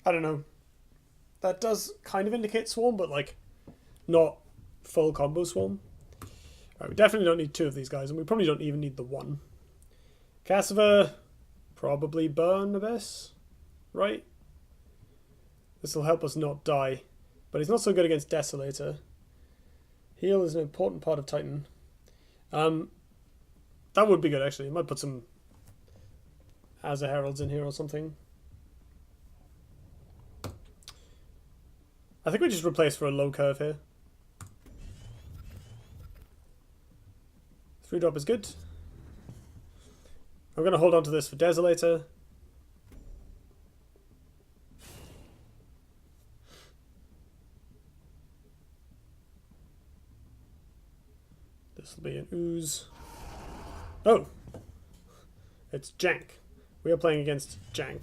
I don't know. That does kind of indicate swarm, but like not full combo swarm. Alright, we definitely don't need two of these guys, and we probably don't even need the one. Cassyva, probably burn Abyss, right? This will help us not die, but he's not so good against Desolator. Heal is an important part of Titan. That would be good actually. I might put some Asa Heralds in here or something. I think we just replace for a low curve here. 3-drop is good. I'm going to hold on to this for Desolator. This will be an ooze. Oh! It's Jank. We are playing against Jank.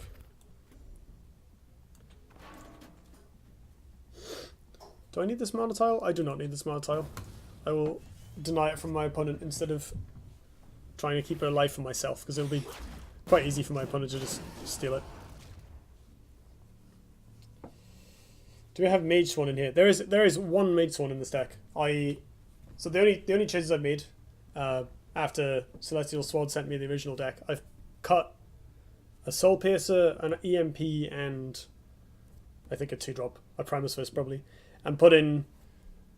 Do I need this mana tile? I do not need this mana tile. I will deny it from my opponent instead of trying to keep it alive for myself, because it'll be quite easy for my opponent to just steal it. Do we have Mage Swan in here? There is one Mage Swan in this deck. So the only changes I've made after Celestial Sword sent me the original deck, I've cut a Soul Piercer, an EMP, and I think a 2-drop, a Primus Fist probably, and put in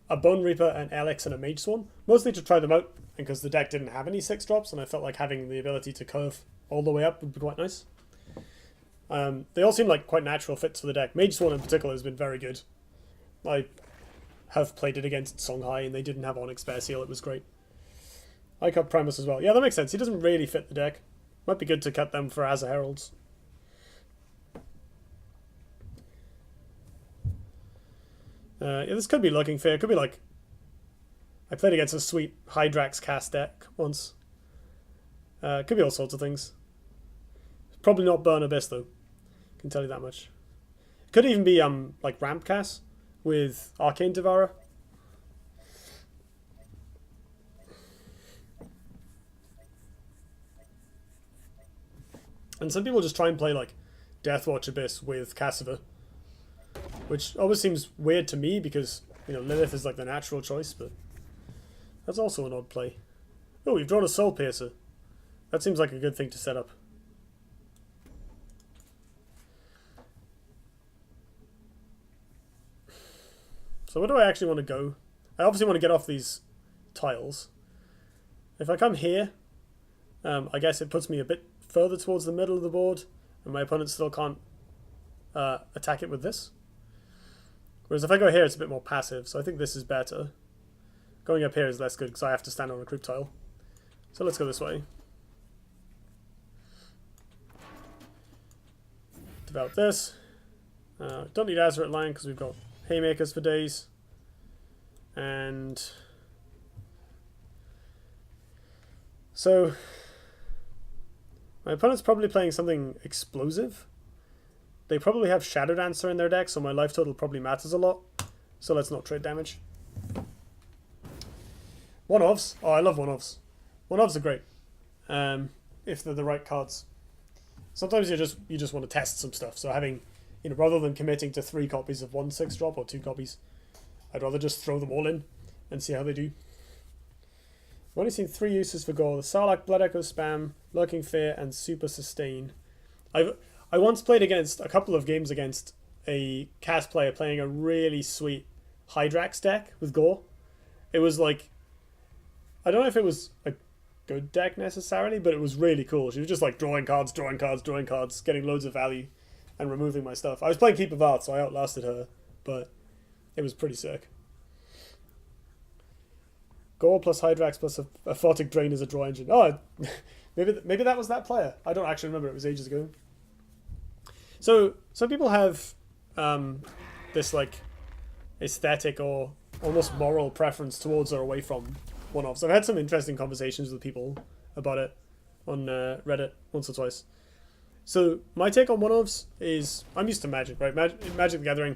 a Bone Reaper, an Alex, and a Mage Swan, mostly to try them out, and because the deck didn't have any 6-drops, and I felt like having the ability to curve all the way up would be quite nice. They all seem like quite natural fits for the deck. Mage Swan in particular has been very good. I have played it against Songhai, and they didn't have Onyx Bear Seal. It was great. I cut Primus as well. Yeah, that makes sense. He doesn't really fit the deck. Might be good to cut them for Asa Heralds. Yeah, this could be looking fair. It could be like... I played against a sweet Hydrax cast deck once. It could be all sorts of things. Probably not Burn Abyss, though. Can tell you that much. It could even be like Ramp Cast with Arcane Devourer. And some people just try and play like Deathwatch Abyss with Cassyva, which always seems weird to me because, you know, Lilith is like the natural choice, but that's also an odd play. Oh, we've drawn a Soul Piercer. That seems like a good thing to set up. So where do I actually want to go? I obviously want to get off these tiles. If I come here, I guess it puts me a bit further towards the middle of the board, and my opponent still can't attack it with this. Whereas if I go here, it's a bit more passive, so I think this is better. Going up here is less good because I have to stand on a creep tile. So let's go this way. Develop this. Don't need Azurite Line because we've got Haymakers for days. And so my opponent's probably playing something explosive. They probably have Shadow Dancer in their deck, so my life total probably matters a lot. So let's not trade damage. One-offs. Oh, I love one-offs. One-offs are great. If they're the right cards. Sometimes you just want to test some stuff. So having, you know, rather than committing to 3 copies of 1 6-drop or 2 copies, I'd rather just throw them all in and see how they do. I've only seen 3 uses for Gore: the Sarlacc, Blood Echo Spam, Lurking Fear, and Super Sustain. I once played against a couple of games against a cast player playing a really sweet Hydrax deck with Gore. It was like, I don't know if it was a good deck necessarily, but it was really cool. She was just like drawing cards, drawing cards, drawing cards, getting loads of value, and removing my stuff. I was playing Keep of Art, so I outlasted her, but it was pretty sick. Gore plus Hydrax plus a Photic Drain as a draw engine. Oh, maybe that was that player. I don't actually remember. It was ages ago. So some people have this like aesthetic or almost moral preference towards or away from one-offs. I've had some interesting conversations with people about it on Reddit once or twice. So my take on one-offs is, I'm used to Magic, right? Magic the Gathering,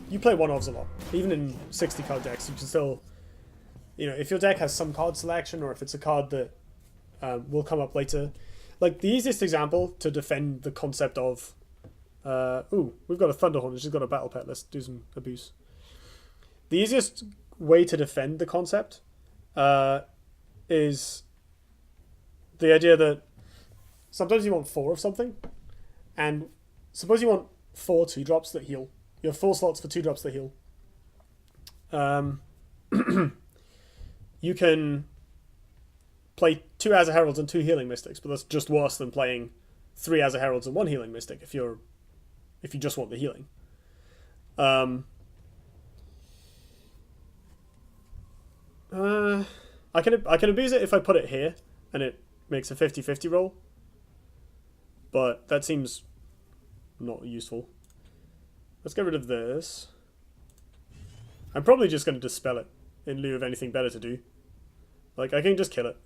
you play one-offs a lot. Even in 60-card decks, you can still, you know, if your deck has some card selection or if it's a card that will come up later. Like the easiest example to defend the concept of Ooh, we've got a Thunderhorn and she's got a Battle Pet. Let's do some abuse. The easiest way to defend the concept is the idea that sometimes you want 4 of something, and suppose you want 4 2-drops that heal. You have 4 slots for 2-drops that heal. You can play 2 Azure Heralds and 2 Healing Mystics, but that's just worse than playing 3 Azure Heralds and 1 Healing Mystic if you just want the healing. I can abuse it if I put it here and it makes a 50-50 roll, but that seems not useful. Let's get rid of this. I'm probably just going to dispel it in lieu of anything better to do. Like, I can just kill it.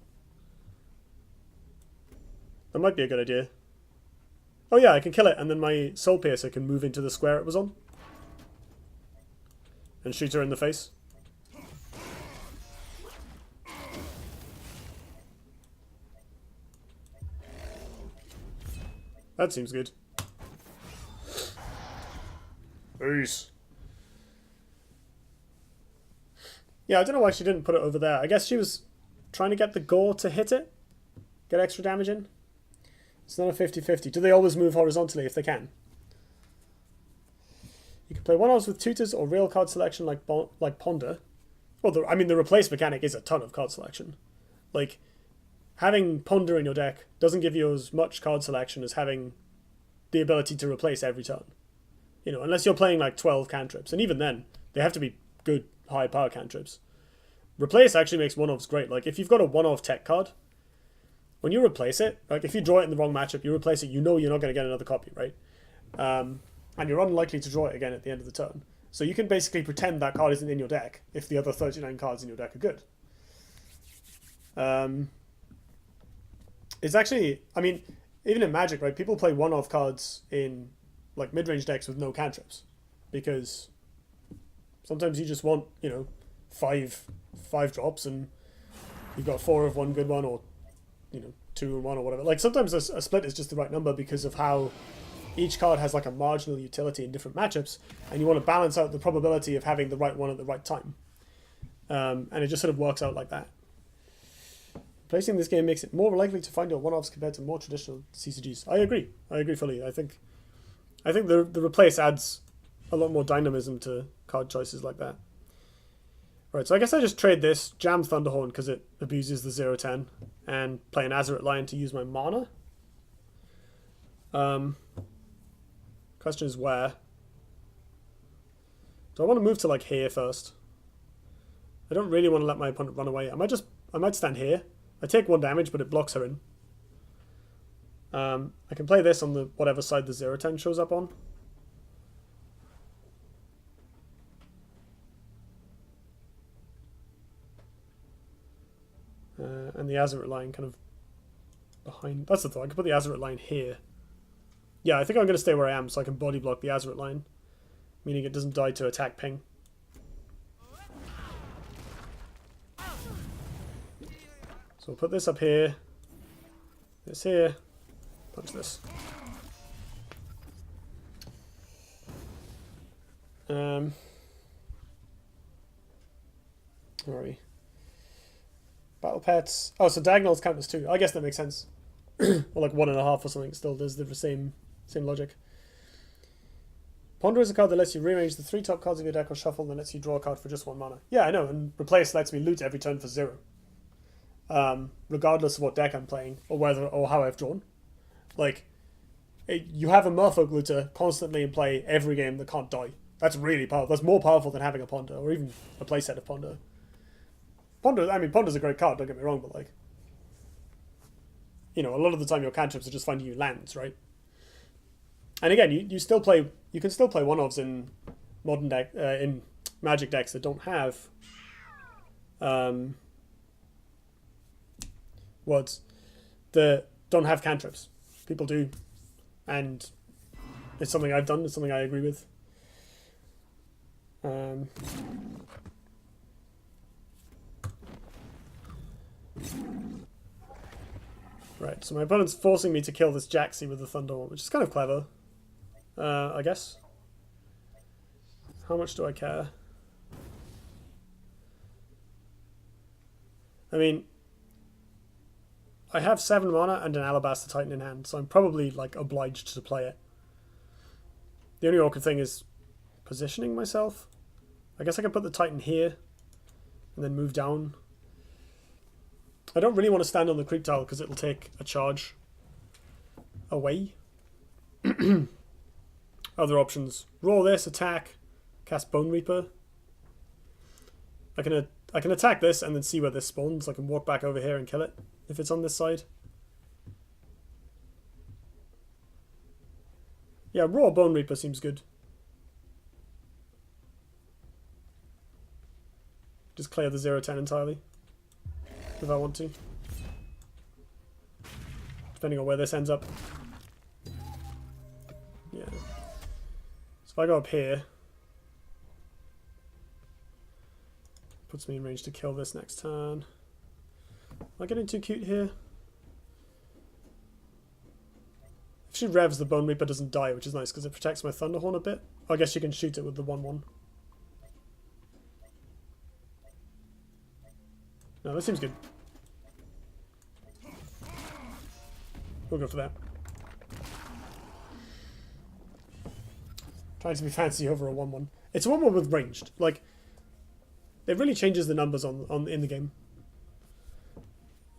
That might be a good idea. Oh yeah, I can kill it, and then my Soul Piercer can move into the square it was on. And shoot her in the face. That seems good. Peace. Yeah, I don't know why she didn't put it over there. I guess she was trying to get the gore to hit it. Get extra damage in. It's not a 50-50. Do they always move horizontally if they can? You can play one-offs with tutors or real card selection like Ponder. Well, the replace mechanic is a ton of card selection. Like, having Ponder in your deck doesn't give you as much card selection as having the ability to replace every turn. You know, unless you're playing like 12 cantrips. And even then, they have to be good, high power cantrips. Replace actually makes one-offs great. Like, if you've got a one-off tech card, when you replace it, like if you draw it in the wrong matchup, you replace it, you know you're not going to get another copy, right? And you're unlikely to draw it again at the end of the turn. So you can basically pretend that card isn't in your deck if the other 39 cards in your deck are good. It's actually, I mean, even in Magic, right, people play one-off cards in like mid-range decks with no cantrips. Because sometimes you just want, you know, five drops and you've got 4 of one good one, or you know, 2 and 1 or whatever. Like sometimes a split is just the right number because of how each card has like a marginal utility in different matchups, and you want to balance out the probability of having the right one at the right time. And it just sort of works out like that. Placing this game makes it more likely to find your one-offs compared to more traditional CCGs. I agree fully. I think the replace adds a lot more dynamism to card choices like that. Right, so I guess I just trade this, jam Thunderhorn because it abuses the 0-10, and play an Azurite Lion to use my mana. Question is where? Do I want to move to like here first? I don't really want to let my opponent run away. I might stand here. I take 1 damage, but it blocks her in. I can play this on the whatever side the 0-10 shows up on. And the Azurite line kind of behind. That's the thought. I can put the Azurite line here. Yeah, I think I'm going to stay where I am so I can body block the Azurite line, meaning it doesn't die to attack ping. So we'll put this up here. This here. Punch this. Where are we? Battle pets. Oh, so diagonals count as 2. I guess that makes sense. Or like 1.5 or something. Still does the same logic. Ponder is a card that lets you rearrange the 3 top cards of your deck or shuffle, and lets you draw a card for just 1 mana. Yeah, I know. And replace lets me loot every turn for 0. Regardless of what deck I'm playing or how I've drawn. Like, you have a Merfolk looter constantly in play every game that can't die. That's really powerful. That's more powerful than having a Ponder or even a playset of Ponder. Ponder's a great card, don't get me wrong, but like, you know, a lot of the time your cantrips are just finding you lands, right? And again, you can still play one-offs in modern deck in Magic decks that don't have don't have cantrips. People do, and it's something I've done. It's something I agree with. Right, so my opponent's forcing me to kill this Jaxi with the Thunderhorn, which is kind of clever. I guess. How much do I care? I mean, I have 7 mana and an Alabaster Titan in hand, so I'm probably like obliged to play it. The only awkward thing is positioning myself. I guess I can put the Titan here and then move down. I don't really want to stand on the creep tile because it'll take a charge away. Other options: roll this, attack, cast Bone Reaper. I can attack this and then see where this spawns. I can walk back over here and kill it if it's on this side. Yeah, raw Bone Reaper seems good. Just clear the 0-10 entirely if I want to, depending on where this ends up. Yeah. So if I go up here, puts me in range to kill this next turn. Am I getting too cute here? If she revs, the Bone Reaper doesn't die, which is nice because it protects my Thunderhorn a bit. I guess you can shoot it with the 1/1. No, that seems good. We'll go for that. Trying to be fancy over a 1/1. It's a 1/1 with ranged. Like, it really changes the numbers on in the game.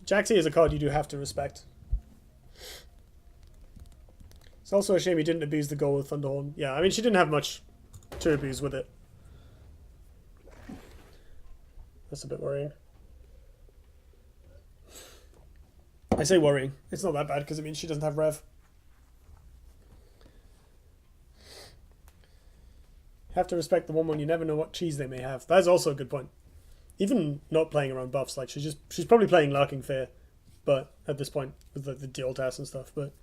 Jaxi is a card you do have to respect. It's also a shame he didn't abuse the goal with Thunderhorn. Yeah, I mean, she didn't have much to abuse with it. That's a bit worrying. I say worrying. It's not that bad because it means she doesn't have Rev. You have to respect the 1/1. You never know what cheese they may have. That's also a good point. Even not playing around buffs, like she's probably playing Lurking Fear, but at this point with the deal test and stuff. But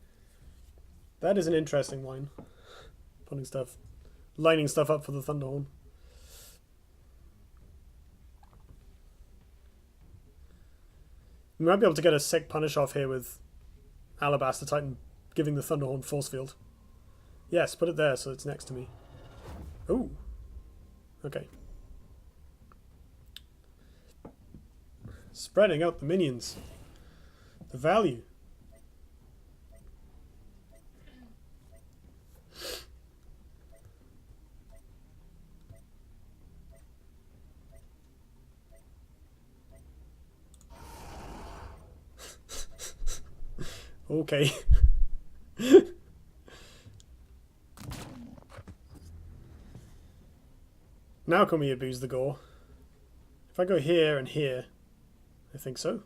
that is an interesting line. Putting stuff, lining stuff up for the Thunderhorn. We might be able to get a sick punish off here with Alabaster Titan giving the Thunderhorn force field. Yes, put it there so it's next to me. Ooh. Okay. Spreading out the minions. The value. Okay. Now can we abuse the gore? If I go here and here, I think so.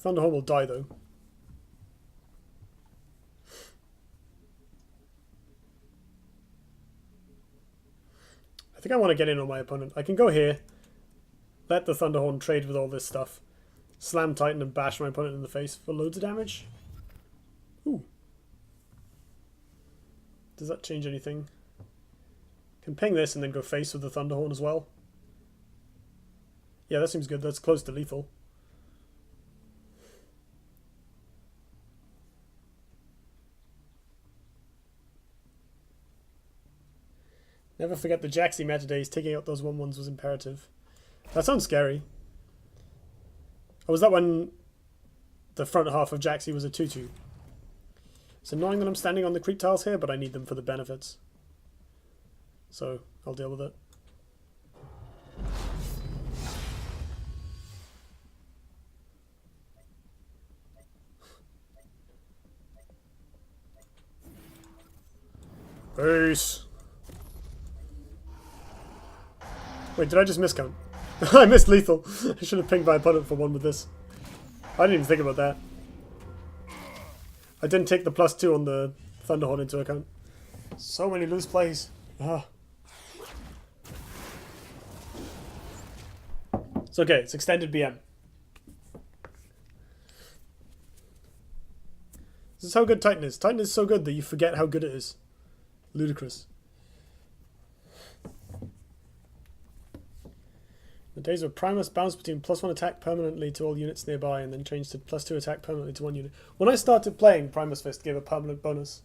Thunderhorn will die though. I think I want to get in on my opponent. I can go here, let the Thunderhorn trade with all this stuff, slam Titan and bash my opponent in the face for loads of damage. Ooh. Does that change anything? Can ping this and then go face with the Thunderhorn as well. Yeah, that seems good. That's close to lethal. Never forget the Jaxi meta days. Taking out those 1/1s was imperative. That sounds scary. Oh, was that when the front half of Jaxi was a 2/2? It's annoying that I'm standing on the creep tiles here, but I need them for the benefits. So, I'll deal with it. Peace. Wait, did I just miscount? I missed lethal. I should have pinged my opponent for 1 with this. I didn't even think about that. I didn't take the +2 on the Thunderhorn into account. So many loose plays. Ah. It's okay, it's extended BM. This is how good Titan is. Titan is so good that you forget how good it is. Ludicrous. The days where Primus bounced between +1 attack permanently to all units nearby and then changed to +2 attack permanently to 1 unit. When I started playing, Primus Fist gave a permanent bonus.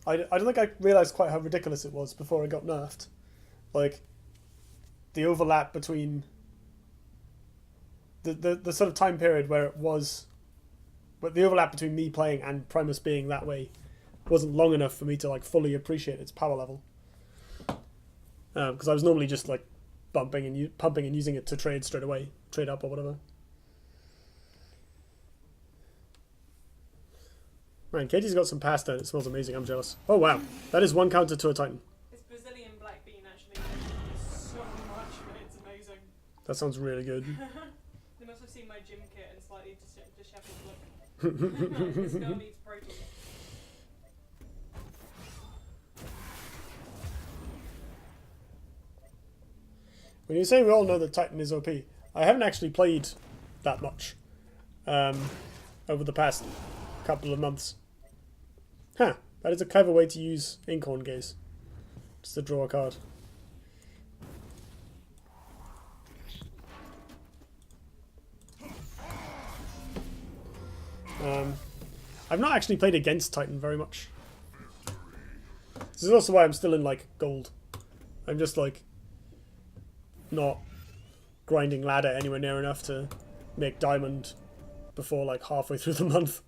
I don't think I realised quite how ridiculous it was before it got nerfed. Like, the overlap between the sort of time period where it was, but the overlap between me playing and Primus being that way wasn't long enough for me to like fully appreciate its power level. Because I was normally just like pumping and using it to trade straight away, trade up or whatever. Man, Katie's got some pasta. It smells amazing. I'm jealous. Oh wow, that is one counter to a Titan. It's Brazilian black bean actually. There's so much of it. It's amazing. That sounds really good. They must have seen my gym kit and slightly dishevelled look. This girl needs protein. When you say we all know that Titan is OP, I haven't actually played that much over the past couple of months. Huh, that is a clever way to use Inkhorn Gaze. Just to draw a card. I've not actually played against Titan very much. This is also why I'm still in like gold. I'm just like not grinding ladder anywhere near enough to make diamond before like halfway through the month.